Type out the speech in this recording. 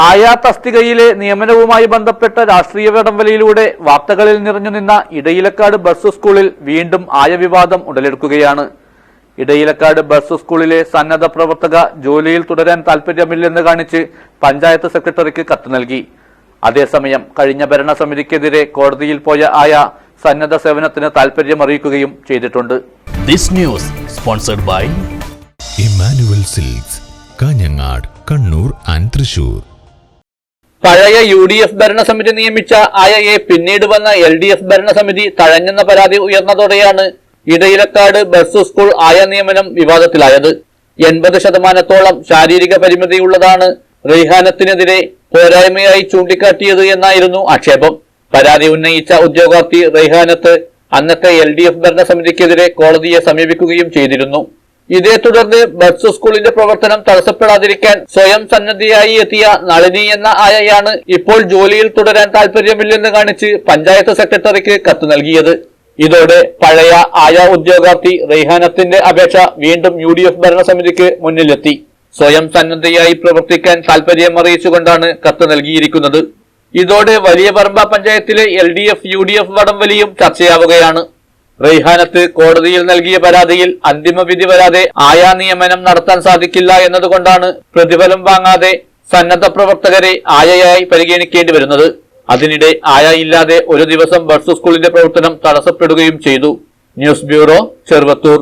ആയാ തസ്തികയിലെ നിയമനവുമായി ബന്ധപ്പെട്ട രാഷ്ട്രീയ വടംവലിയിലൂടെ വാർത്തകളിൽ നിറഞ്ഞുനിന്ന ഇടയിലക്കാട് ബസ് സ്കൂളിൽ വീണ്ടും ആയ വിവാദം ഉടലെടുക്കുകയാണ്. ഇടയിലക്കാട് ബസ് സ്കൂളിലെ സന്നദ്ധ പ്രവർത്തക ജോലിയിൽ തുടരാൻ താൽപര്യമില്ലെന്ന് കാണിച്ച് പഞ്ചായത്ത് സെക്രട്ടറിക്ക് കത്ത് നൽകി. അതേസമയം കഴിഞ്ഞ ഭരണസമിതിക്കെതിരെ കോടതിയിൽ പോയ ആയ സന്നദ്ധ സേവനത്തിന് താൽപര്യമറിയിക്കുകയും ചെയ്തിട്ടുണ്ട്. This news sponsored by Emmanuel Silks, Kanhangad, Kannur and Thrissur. പഴയ UDF ഭരണസമിതി നിയമിച്ച ആയയെ പിന്നീട് വന്ന LDF ഭരണസമിതി തഴഞ്ഞെന്ന പരാതി ഉയർന്നതോടെയാണ് ഇടയിലക്കാട് ബസ് സ്കൂൾ ആയ നിയമനം വിവാദത്തിലായത്. 80% ശാരീരിക പരിമിതിയുള്ളതാണ് റെയ്ഹാനത്തിനെതിരെ പോരായ്മയായി ചൂണ്ടിക്കാട്ടിയത് എന്നായിരുന്നു ആക്ഷേപം. പരാതി ഉന്നയിച്ച ഉദ്യോഗാർത്ഥി റെയ്ഹാനത്ത് അന്നത്തെ LDF ഭരണസമിതിക്കെതിരെ കോടതിയെ സമീപിക്കുകയും ചെയ്തിരുന്നു. ഇതേ തുടർന്ന് ബസ് സ്കൂളിന്റെ പ്രവർത്തനം തടസ്സപ്പെടാതിരിക്കാൻ സ്വയം സന്നദ്ധയായി എത്തിയ നളിനി എന്ന ആയയാണ് ഇപ്പോൾ ജോലിയിൽ തുടരാൻ താൽപര്യമില്ലെന്ന് കാണിച്ച് പഞ്ചായത്ത് സെക്രട്ടറിക്ക് കത്ത് നൽകിയത്. ഇതോടെ പഴയ ആയ ഉദ്യോഗാർത്ഥി റെയ്ഹാനത്തിന്റെ അപേക്ഷ വീണ്ടും UDF ഭരണസമിതിക്ക് മുന്നിലെത്തി. സ്വയം സന്നദ്ധയായി പ്രവർത്തിക്കാൻ താൽപര്യം അറിയിച്ചുകൊണ്ടാണ് കത്ത് നൽകിയിരിക്കുന്നത്. ഇതോടെ വലിയ പറമ്പ പഞ്ചായത്തിലെ LDF UDF വടംവലിയും ചർച്ചയാവുകയാണ്. റെയ്ഹാനത്ത് കോടതിയിൽ നൽകിയ പരാതിയിൽ അന്തിമ വിധി വരാതെ ആയാ നിയമനം നടത്താൻ സാധിക്കില്ല എന്നതുകൊണ്ടാണ് പ്രതിഫലം വാങ്ങാതെ സന്നദ്ധ പ്രവർത്തകരെ ആയയായി പരിഗണിക്കേണ്ടി വരുന്നത്. അതിനിടെ ആയ ഇല്ലാതെ ഒരു ദിവസം ബസ് സ്കൂളിന്റെ പ്രവർത്തനം തടസ്സപ്പെടുകയും ചെയ്തു. News bureau, Cheruvathur.